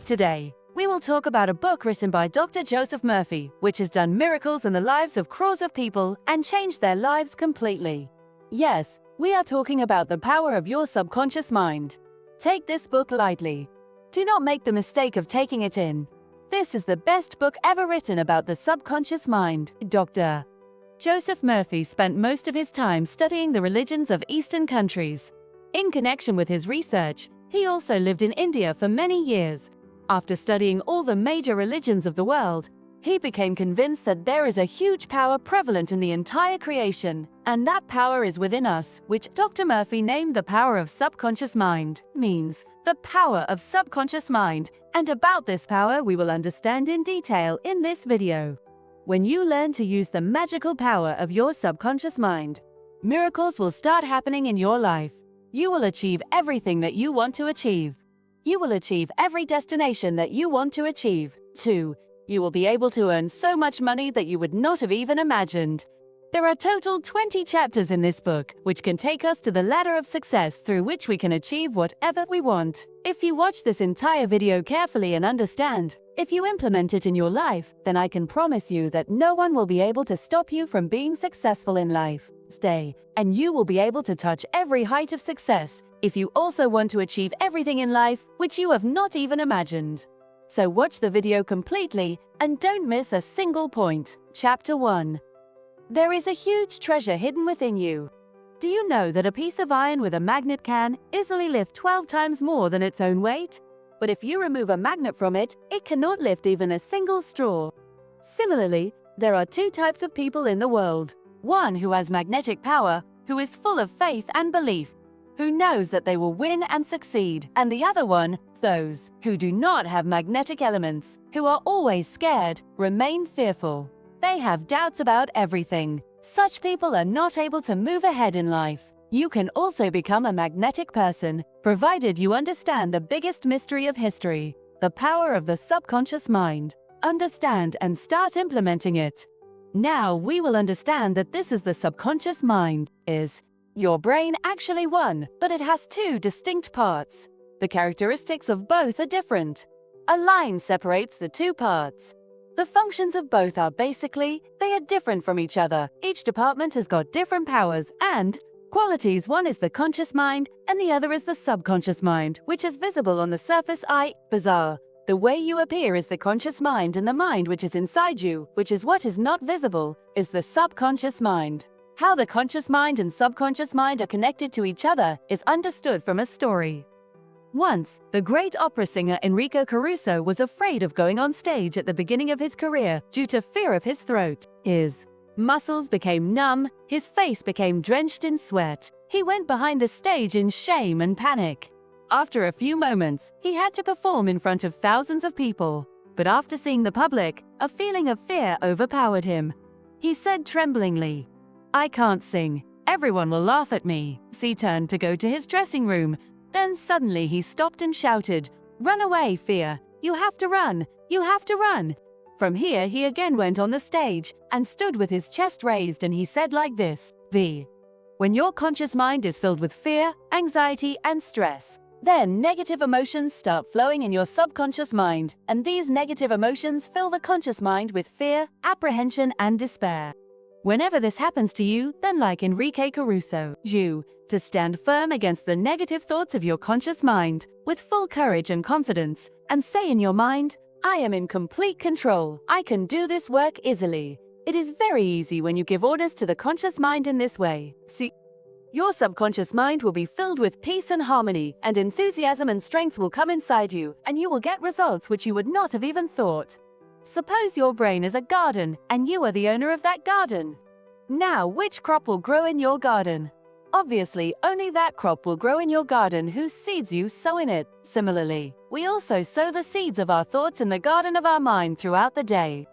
Today, we will talk about a book written by Dr. Joseph Murphy, which has done miracles in the lives of crores of people and changed their lives completely. Yes, we are talking about the power of your subconscious mind. Take this book lightly. Do not make the mistake of taking it in. This is the best book ever written about the subconscious mind. Dr. Joseph Murphy spent most of his time studying the religions of Eastern countries. In connection with his research, he also lived in India for many years. After studying all the major religions of the world, he became convinced that there is a huge power prevalent in the entire creation, and that power is within us, which Dr. Murphy named the power of subconscious mind, means the power of subconscious mind, and about this power we will understand in detail in this video. When you learn to use the magical power of your subconscious mind, miracles will start happening in your life. You will achieve everything that you want to achieve. You will achieve every destination that you want to achieve. 2. You will be able to earn so much money that you would not have even imagined. There are total 20 chapters in this book, which can take us to the ladder of success through which we can achieve whatever we want. If you watch this entire video carefully and understand, if you implement it in your life, then I can promise you that no one will be able to stop you from being successful in life. Stay, and you will be able to touch every height of success if you also want to achieve everything in life which you have not even imagined. So watch the video completely and don't miss a single point. Chapter 1. There is a huge treasure hidden within you. Do you know that a piece of iron with a magnet can easily lift 12 times more than its own weight? But if you remove a magnet from it, it cannot lift even a single straw. Similarly, there are two types of people in the world. One who has magnetic power, who is full of faith and belief, who knows that they will win and succeed, and the other one, those who do not have magnetic elements, who are always scared, remain fearful. They have doubts about everything. Such people are not able to move ahead in life. You can also become a magnetic person, provided you understand the biggest mystery of history, the power of the subconscious mind. Understand and start implementing it. Now we will understand that this is the subconscious mind. Is your brain actually one, but it has two distinct parts. The characteristics of both are different. A line separates the two parts. The functions of both are basically, they are different from each other. Each department has got different powers and qualities. One is the conscious mind and the other is the subconscious mind, which is visible on the surface eye. Bizarre. The way you appear is the conscious mind, and the mind which is inside you, which is what is not visible, is the subconscious mind. How the conscious mind and subconscious mind are connected to each other is understood from a story. Once, the great opera singer Enrico Caruso was afraid of going on stage at the beginning of his career due to fear of his throat. His muscles became numb, his face became drenched in sweat. He went behind the stage in shame and panic. After a few moments, he had to perform in front of thousands of people. But after seeing the public, a feeling of fear overpowered him. He said tremblingly, "I can't sing. Everyone will laugh at me." He turned to go to his dressing room. Then suddenly he stopped and shouted, "Run away, fear! You have to run! You have to run!" From here he again went on the stage and stood with his chest raised, and he said like this, When your conscious mind is filled with fear, anxiety, and stress, then negative emotions start flowing in your subconscious mind, and these negative emotions fill the conscious mind with fear, apprehension, and despair. Whenever this happens to you, then like Enrique Caruso, you to stand firm against the negative thoughts of your conscious mind with full courage and confidence, and say in your mind, "I am in complete control. I can do this work easily." It is very easy when you give orders to the conscious mind in this way. See, your subconscious mind will be filled with peace and harmony, and enthusiasm and strength will come inside you, and you will get results which you would not have even thought. Suppose your brain is a garden, and you are the owner of that garden. Now, which crop will grow in your garden? Obviously, only that crop will grow in your garden whose seeds you sow in it. Similarly, we also sow the seeds of our thoughts in the garden of our mind throughout the day.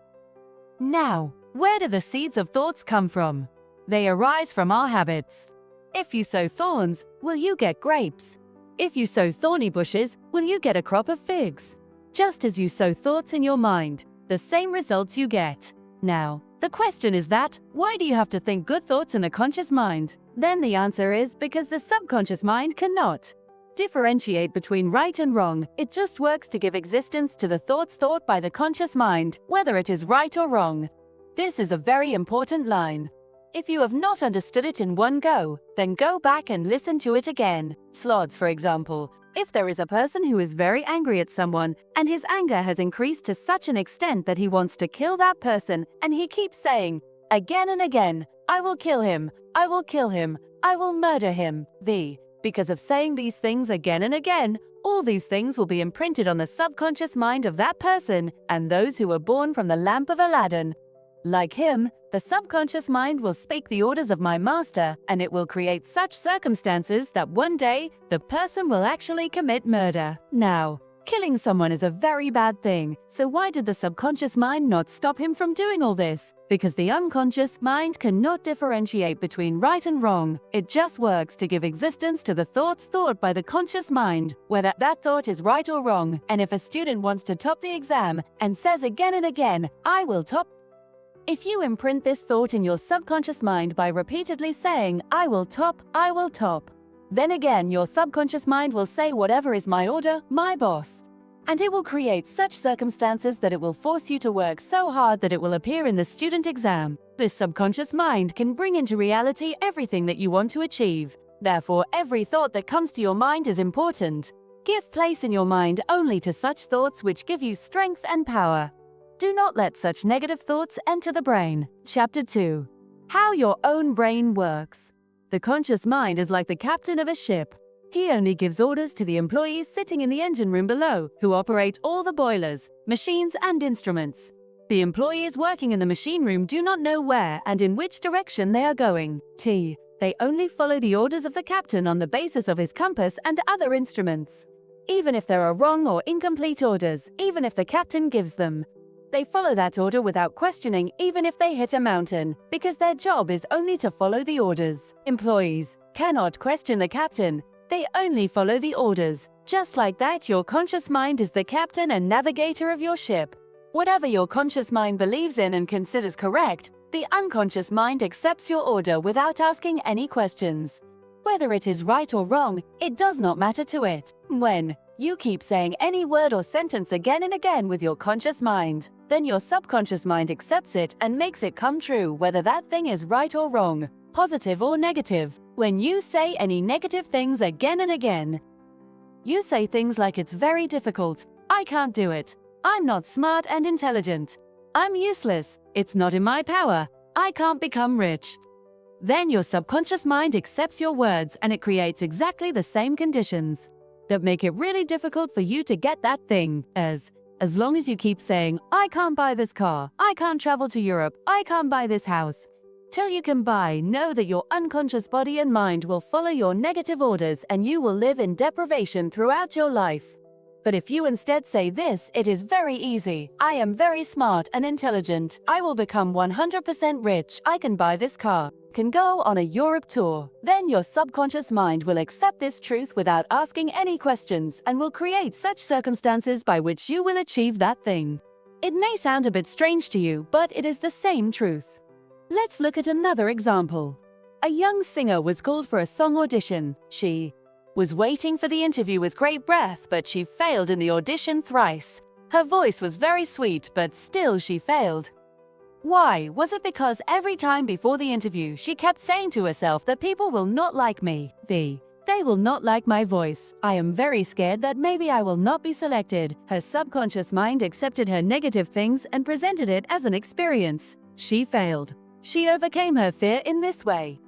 Now, where do the seeds of thoughts come from? They arise from our habits. If you sow thorns, will you get grapes? If you sow thorny bushes, will you get a crop of figs? Just as you sow thoughts in your mind, the same results you get. Now, the question is that, why do you have to think good thoughts in the conscious mind? Then the answer is because the subconscious mind cannot. differentiate between right and wrong. It just works to give existence to the thoughts thought by the conscious mind, whether it is right or wrong. This is a very important line. If you have not understood it in one go, then go back and listen to it again. Slots, for example. If there is a person who is very angry at someone, and his anger has increased to such an extent that he wants to kill that person, and he keeps saying, again and again, I will kill him, I will kill him, I will murder him. Because of saying these things again and again, all these things will be imprinted on the subconscious mind of that person and those who were born from the lamp of Aladdin. Like him, the subconscious mind will speak the orders of my master, and it will create such circumstances that one day the person will actually commit murder. Now, killing someone is a very bad thing, so why did the subconscious mind not stop him from doing all this? Because the unconscious mind cannot differentiate between right and wrong. It just works to give existence to the thoughts thought by the conscious mind, whether that thought is right or wrong. And if a student wants to top the exam and says again and again, I will top, if you imprint this thought in your subconscious mind by repeatedly saying, I will top, then again your subconscious mind will say whatever is my order, my boss. And it will create such circumstances that it will force you to work so hard that it will appear in the student exam. This subconscious mind can bring into reality everything that you want to achieve. Therefore, every thought that comes to your mind is important. Give place in your mind only to such thoughts which give you strength and power. Do not let such negative thoughts enter the brain. Chapter 2. How your own brain works. The conscious mind is like the captain of a ship. He only gives orders to the employees sitting in the engine room below, who operate all the boilers, machines, and instruments. The employees working in the machine room do not know where and in which direction they are going. They only follow the orders of the captain on the basis of his compass and other instruments. Even if there are wrong or incomplete orders, even if the captain gives them, they follow that order without questioning, even if they hit a mountain, because their job is only to follow the orders. Employees cannot question the captain. They only follow the orders. Just like that, your conscious mind is the captain and navigator of your ship. Whatever your conscious mind believes in and considers correct, the unconscious mind accepts your order without asking any questions. Whether it is right or wrong, it does not matter to it. When you keep saying any word or sentence again and again with your conscious mind, then your subconscious mind accepts it and makes it come true, whether that thing is right or wrong, positive or negative. When you say any negative things again and again, you say things like it's very difficult, I can't do it, I'm not smart and intelligent, I'm useless, it's not in my power, I can't become rich. Then your subconscious mind accepts your words and it creates exactly the same conditions that make it really difficult for you to get that thing. As long as you keep saying, I can't buy this car, I can't travel to Europe, I can't buy this house, till you can buy, know that your unconscious body and mind will follow your negative orders and you will live in deprivation throughout your life. But if you instead say this, it is very easy, I am very smart and intelligent, I will become 100% rich, I can buy this car, can go on a Europe tour, then your subconscious mind will accept this truth without asking any questions and will create such circumstances by which you will achieve that thing. It may sound a bit strange to you, but it is the same truth. Let's look at another example. A young singer was called for a song audition. She was waiting for the interview with great breath, but she failed in the audition thrice. Her voice was very sweet, but still she failed. Why? Was it because every time before the interview she kept saying to herself that people will not like me? They will not like my voice. I am very scared that maybe I will not be selected. Her subconscious mind accepted her negative things and presented it as an experience. She failed. She overcame her fear in this way.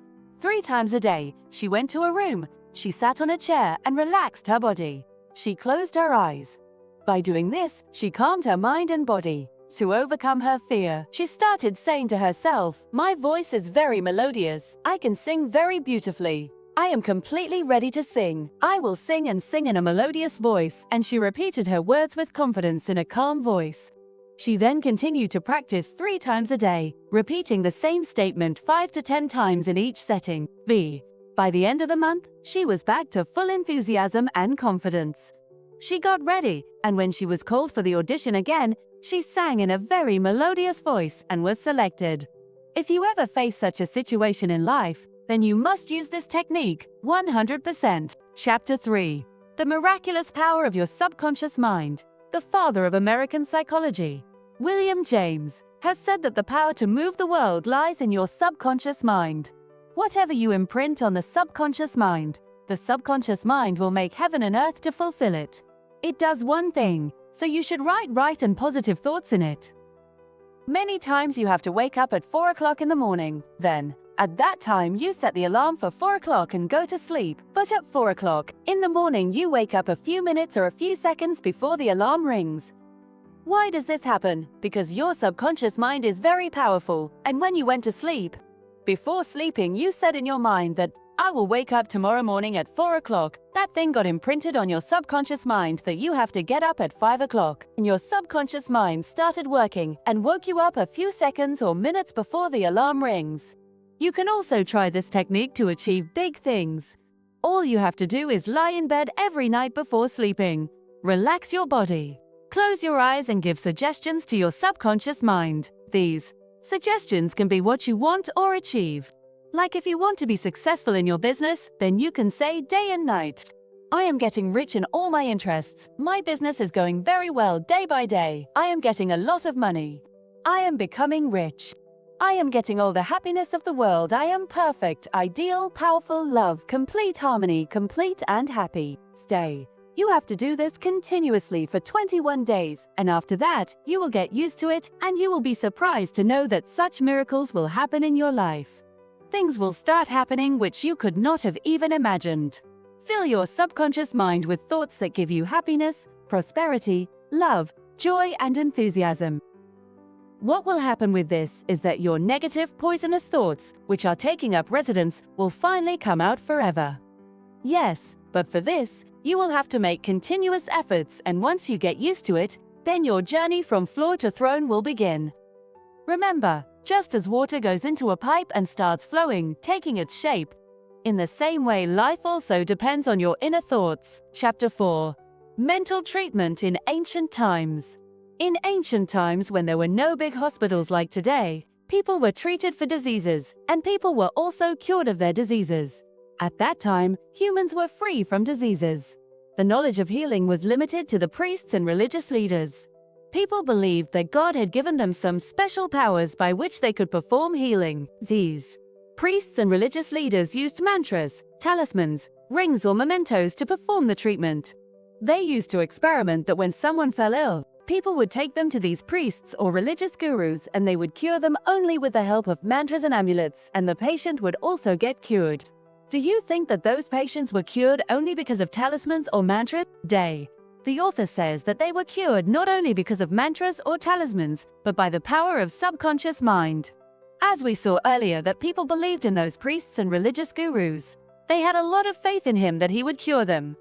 3 times a day, she went to a room. She sat on a chair and relaxed her body. She closed her eyes. By doing this, she calmed her mind and body. To overcome her fear, she started saying to herself, my voice is very melodious. I can sing very beautifully. I am completely ready to sing. I will sing and sing in a melodious voice, and she repeated her words with confidence in a calm voice. She then continued to practice 3 times a day, repeating the same statement 5 to 10 times in each setting. By the end of the month, she was back to full enthusiasm and confidence. She got ready, and when she was called for the audition again, she sang in a very melodious voice and was selected. If you ever face such a situation in life, then you must use this technique 100%. Chapter 3. The miraculous power of your subconscious mind. The father of American psychology, William James, has said that the power to move the world lies in your subconscious mind. Whatever you imprint on the subconscious mind will make heaven and earth to fulfill it. It does one thing, so you should write right and positive thoughts in it. Many times you have to wake up at 4 o'clock in the morning. Then, at that time you set the alarm for 4 o'clock and go to sleep. But at 4 o'clock in the morning you wake up a few minutes or a few seconds before the alarm rings. Why does this happen? Because your subconscious mind is very powerful, and when you went to sleep, before sleeping you said in your mind that, I will wake up tomorrow morning at 4 o'clock. That thing got imprinted on your subconscious mind that you have to get up at 5 o'clock. And your subconscious mind started working and woke you up a few seconds or minutes before the alarm rings. You can also try this technique to achieve big things. All you have to do is lie in bed every night before sleeping. Relax your body. Close your eyes and give suggestions to your subconscious mind. These suggestions can be what you want or achieve. Like if you want to be successful in your business, then you can say day and night, I am getting rich in all my interests. My business is going very well day by day. I am getting a lot of money. I am becoming rich. I am getting all the happiness of the world. I am perfect, ideal, powerful, love, complete harmony, complete and happy. Stay. You have to do this continuously for 21 days, and after that, you will get used to it, and you will be surprised to know that such miracles will happen in your life. Things will start happening which you could not have even imagined. Fill your subconscious mind with thoughts that give you happiness, prosperity, love, joy, and enthusiasm. What will happen with this is that your negative, poisonous thoughts, which are taking up residence, will finally come out forever. Yes, but for this, you will have to make continuous efforts, and once you get used to it, then your journey from floor to throne will begin. Remember, just as water goes into a pipe and starts flowing, taking its shape, in the same way life also depends on your inner thoughts. Chapter 4. Mental treatment in ancient times. In ancient times, when there were no big hospitals like today, people were treated for diseases, and people were also cured of their diseases. At that time, humans were free from diseases. The knowledge of healing was limited to the priests and religious leaders. People believed that God had given them some special powers by which they could perform healing. These priests and religious leaders used mantras, talismans, rings or mementos to perform the treatment. They used to experiment that when someone fell ill, people would take them to these priests or religious gurus, and they would cure them only with the help of mantras and amulets, and the patient would also get cured. Do you think that those patients were cured only because of talismans or mantras? The author says that they were cured not only because of mantras or talismans, but by the power of subconscious mind. As we saw earlier, that people believed in those priests and religious gurus. They had a lot of faith in him that he would cure them.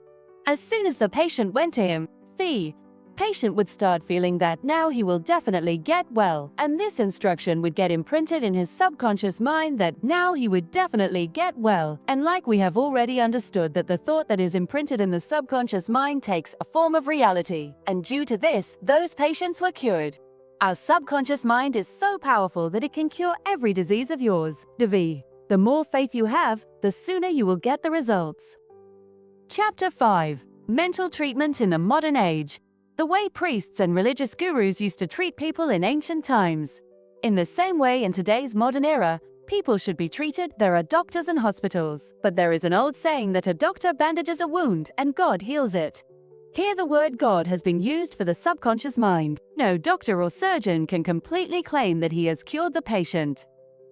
As soon as the patient went to him, the patient would start feeling that now he will definitely get well, and this instruction would get imprinted in his subconscious mind that now he would definitely get well. And like we have already understood that the thought that is imprinted in the subconscious mind takes a form of reality, and due to this, those patients were cured. Our subconscious mind is so powerful that it can cure every disease of yours. The more faith you have, the sooner you will get the results. Chapter 5. Mental treatment in the modern age. The way priests and religious gurus used to treat people in ancient times. In the same way in today's modern era, people should be treated. There are doctors and hospitals, but there is an old saying that a doctor bandages a wound and God heals it. Here the word God has been used for the subconscious mind. No doctor or surgeon can completely claim that he has cured the patient.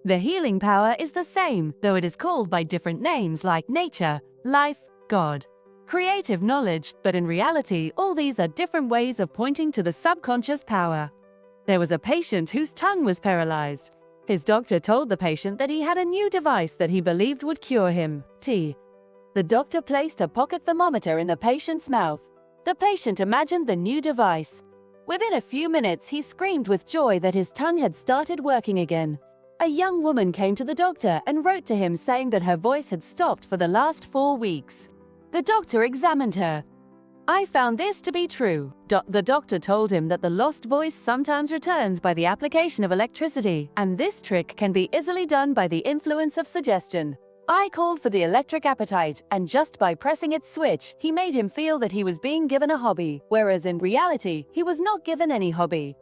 The healing power is the same, though it is called by different names like nature, life, God, creative knowledge, but in reality, all these are different ways of pointing to the subconscious power. There was a patient whose tongue was paralyzed. His doctor told the patient that he had a new device that he believed would cure him. The doctor placed a pocket thermometer in the patient's mouth. The patient imagined the new device. Within a few minutes, he screamed with joy that his tongue had started working again. A young woman came to the doctor and wrote to him saying that her voice had stopped for the last 4 weeks. The doctor examined her. I found this to be true. The doctor told him that the lost voice sometimes returns by the application of electricity, and this trick can be easily done by the influence of suggestion. I called for the electric appetite, and just by pressing its switch, he made him feel that he was being given a hobby, whereas in reality, he was not given any hobby.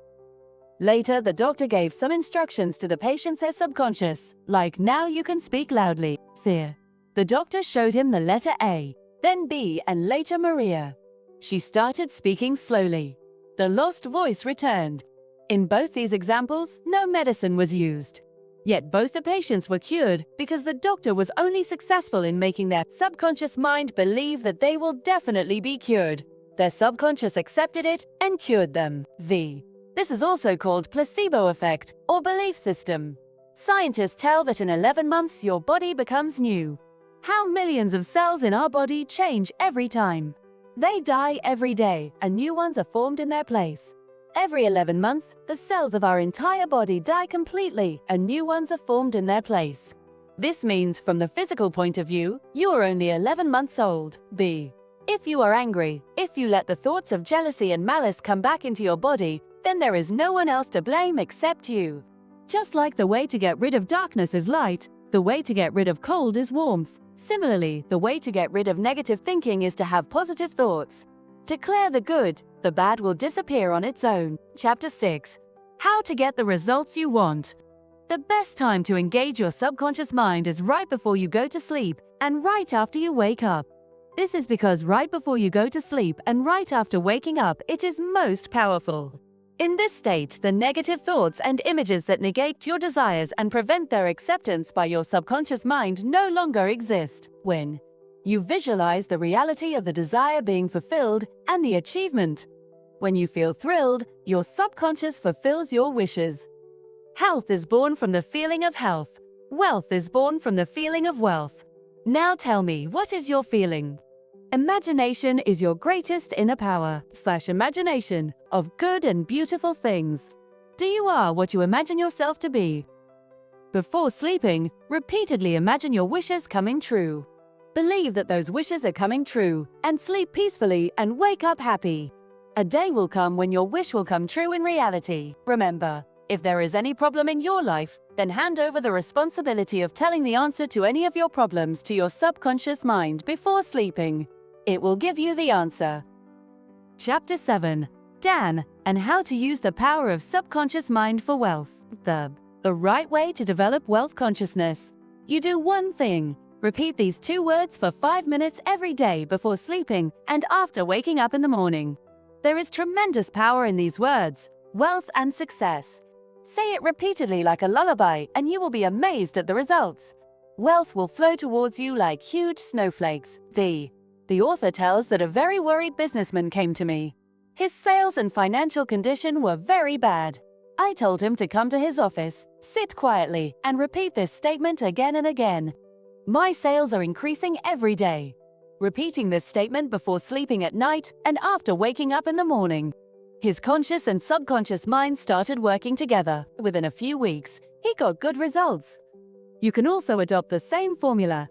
Later, the doctor gave some instructions to the patient's subconscious, like, now you can speak loudly. Fear. The doctor showed him the letter A, then B, and later Maria. She started speaking slowly. The lost voice returned. In both these examples, no medicine was used. Yet both the patients were cured because the doctor was only successful in making their subconscious mind believe that they will definitely be cured. Their subconscious accepted it and cured them. This is also called placebo effect or belief system. Scientists tell that in 11 months your body becomes new. How millions of cells in our body change every time. They die every day and new ones are formed in their place. Every 11 months, the cells of our entire body die completely and new ones are formed in their place. This means, from the physical point of view, you are only 11 months old. If you are angry, if you let the thoughts of jealousy and malice come back into your body, then there is no one else to blame except you. Just like the way to get rid of darkness is light, the way to get rid of cold is warmth. Similarly, the way to get rid of negative thinking is to have positive thoughts. Declare the good, the bad will disappear on its own. Chapter 6. How to get the results you want. The best time to engage your subconscious mind is right before you go to sleep and right after you wake up. This is because right before you go to sleep and right after waking up, it is most powerful. In this state, the negative thoughts and images that negate your desires and prevent their acceptance by your subconscious mind no longer exist. When you visualize the reality of the desire being fulfilled and the achievement. When you feel thrilled, your subconscious fulfills your wishes. Health is born from the feeling of health. Wealth is born from the feeling of wealth. Now tell me, what is your feeling? Imagination is your greatest inner power / imagination of good and beautiful things. You are what you imagine yourself to be. Before sleeping, repeatedly imagine your wishes coming true. Believe that those wishes are coming true, and sleep peacefully and wake up happy. A day will come when your wish will come true in reality. Remember, if there is any problem in your life, then hand over the responsibility of telling the answer to any of your problems to your subconscious mind before sleeping. It will give you the answer. Chapter 7. Dan, and how to use the power of subconscious mind for wealth. The right way to develop wealth consciousness. You do one thing. Repeat these 2 words for 5 minutes every day before sleeping and after waking up in the morning. There is tremendous power in these words, wealth and success. Say it repeatedly like a lullaby and you will be amazed at the results. Wealth will flow towards you like huge snowflakes. The author tells that a very worried businessman came to me. His sales and financial condition were very bad. I told him to come to his office, sit quietly, and repeat this statement again and again. My sales are increasing every day. Repeating this statement before sleeping at night and after waking up in the morning. His conscious and subconscious minds started working together. Within a few weeks, he got good results. You can also adopt the same formula.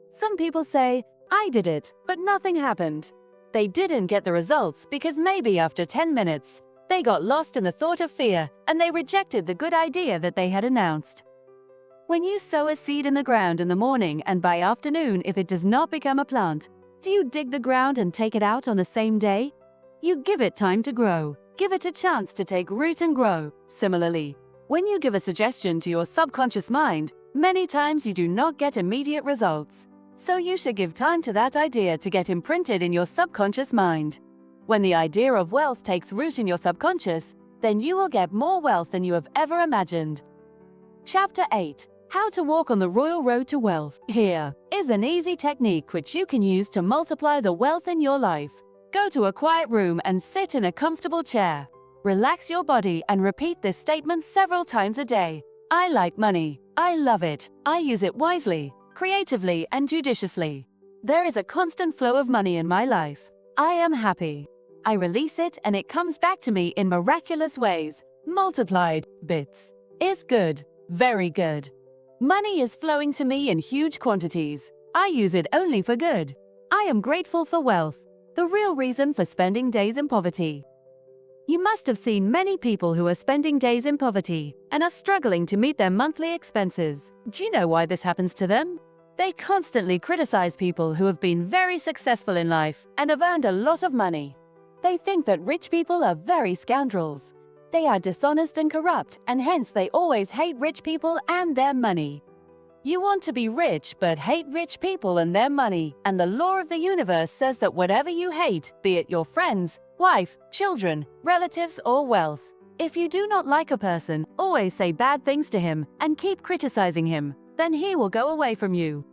Some people say, I did it, but nothing happened. They didn't get the results because maybe after 10 minutes, they got lost in the thought of fear and they rejected the good idea that they had announced. When you sow a seed in the ground in the morning and by afternoon, if it does not become a plant, do you dig the ground and take it out on the same day? You give it time to grow. Give it a chance to take root and grow. Similarly, when you give a suggestion to your subconscious mind, many times you do not get immediate results. So you should give time to that idea to get imprinted in your subconscious mind. When the idea of wealth takes root in your subconscious, then you will get more wealth than you have ever imagined. Chapter 8. How to walk on the royal road to wealth. Here is an easy technique which you can use to multiply the wealth in your life. Go to a quiet room and sit in a comfortable chair. Relax your body and repeat this statement several times a day. I like money. I love it. I use it wisely, creatively, and judiciously. There is a constant flow of money in my life. I am happy. I release it and it comes back to me in miraculous ways. Multiplied bits is good. Very good. Money is flowing to me in huge quantities. I use it only for good. I am grateful for wealth. The real reason for spending days in poverty. You must have seen many people who are spending days in poverty and are struggling to meet their monthly expenses. Do you know why this happens to them? They constantly criticize people who have been very successful in life and have earned a lot of money. They think that rich people are very scoundrels. They are dishonest and corrupt, and hence they always hate rich people and their money. You want to be rich but hate rich people and their money, and the law of the universe says that whatever you hate, be it your friends, wife, children, relatives, or wealth, if you do not like a person, always say bad things to him and keep criticizing him, then he will go away from you.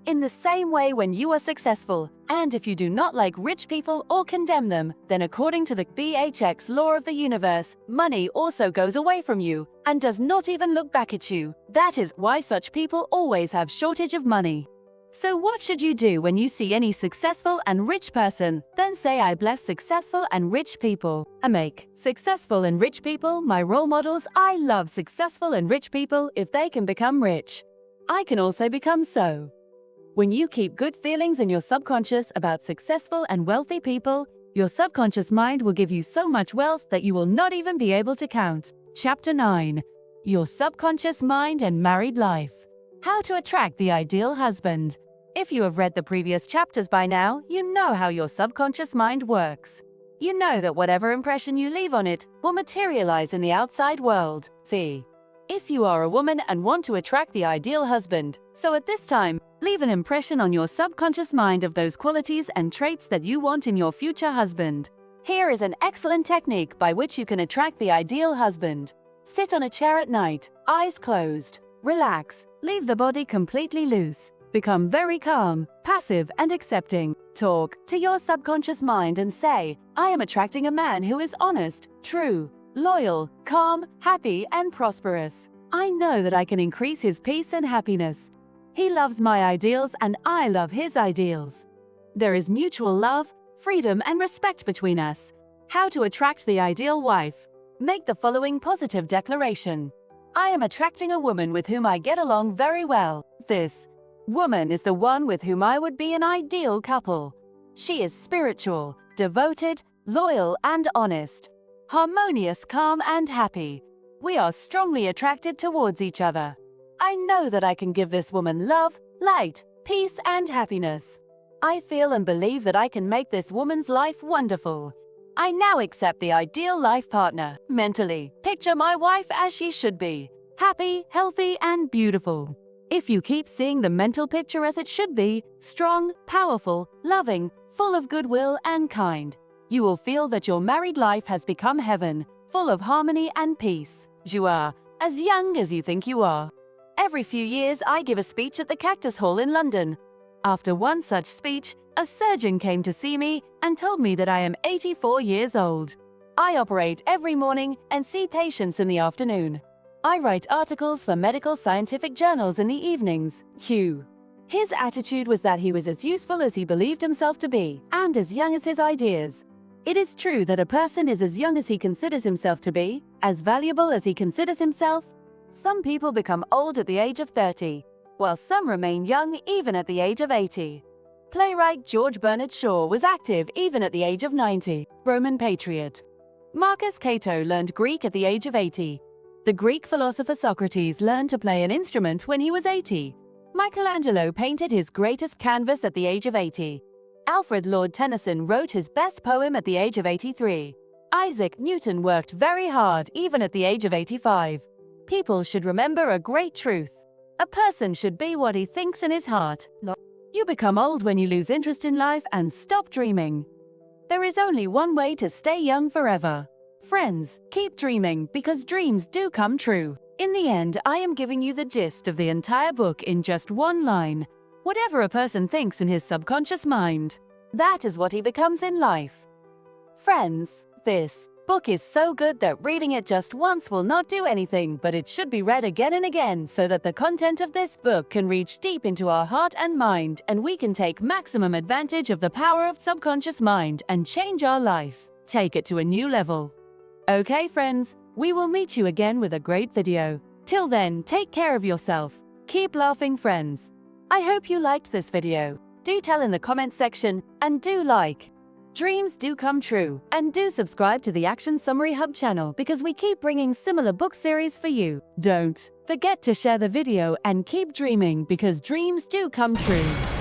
In the same way, when you are successful, and if you do not like rich people or condemn them, then according to the BHX law of the universe, money also goes away from you and does not even look back at you. That is why such people always have shortage of money. So what should you do when you see any successful and rich person? Then say, I bless successful and rich people. I make successful and rich people my role models. I love successful and rich people. If they can become rich, I can also become so. When you keep good feelings in your subconscious about successful and wealthy people, your subconscious mind will give you so much wealth that you will not even be able to count. Chapter 9. Your subconscious mind and married life. How to attract the ideal husband. If you have read the previous chapters by now, you know how your subconscious mind works. You know that whatever impression you leave on it will materialize in the outside world. If you are a woman and want to attract the ideal husband, so at this time, leave an impression on your subconscious mind of those qualities and traits that you want in your future husband. Here is an excellent technique by which you can attract the ideal husband. Sit on a chair at night, eyes closed. Relax, leave the body completely loose. Become very calm, passive, and accepting. Talk to your subconscious mind and say, I am attracting a man who is honest, true, loyal, calm, happy, and prosperous. I know that I can increase his peace and happiness. He loves my ideals and I love his ideals. There is mutual love, freedom, and respect between us. How to attract the ideal wife. Make the following positive declaration. I am attracting a woman with whom I get along very well. This woman is the one with whom I would be an ideal couple. She is spiritual, devoted, loyal, and honest. Harmonious, calm, and happy. We are strongly attracted towards each other. I know that I can give this woman love, light, peace, and happiness. I feel and believe that I can make this woman's life wonderful. I now accept the ideal life partner. Mentally, picture my wife as she should be. Happy, healthy, and beautiful. If you keep seeing the mental picture as it should be, strong, powerful, loving, full of goodwill, and kind, you will feel that your married life has become heaven, full of harmony and peace. You are as young as you think you are. Every few years, I give a speech at the Cactus Hall in London. After one such speech, a surgeon came to see me and told me that I am 84 years old. I operate every morning and see patients in the afternoon. I write articles for medical scientific journals in the evenings. His attitude was that he was as useful as he believed himself to be, and as young as his ideas. It is true that a person is as young as he considers himself to be, as valuable as he considers himself. Some people become old at the age of 30, while some remain young even at the age of 80. Playwright George Bernard Shaw was active even at the age of 90. Roman patriot Marcus Cato learned Greek at the age of 80. The Greek philosopher Socrates learned to play an instrument when he was 80. Michelangelo painted his greatest canvas at the age of 80. Alfred Lord Tennyson wrote his best poem at the age of 83. Isaac Newton worked very hard even at the age of 85. People should remember a great truth. A person should be what he thinks in his heart. You become old when you lose interest in life and stop dreaming. There is only one way to stay young forever. Friends, keep dreaming because dreams do come true. In the end, I am giving you the gist of the entire book in just one line. Whatever a person thinks in his subconscious mind, that is what he becomes in life. Friends, this book is so good that reading it just once will not do anything, but it should be read again and again so that the content of this book can reach deep into our heart and mind, and we can take maximum advantage of the power of subconscious mind and change our life. Take it to a new level. Okay, friends, we will meet you again with a great video. Till then, take care of yourself. Keep laughing, friends. I hope you liked this video. Do tell in the comment section and do like. Dreams do come true, and do subscribe to the Action Summary Hub channel because we keep bringing similar book series for you. Don't forget to share the video and keep dreaming because dreams do come true.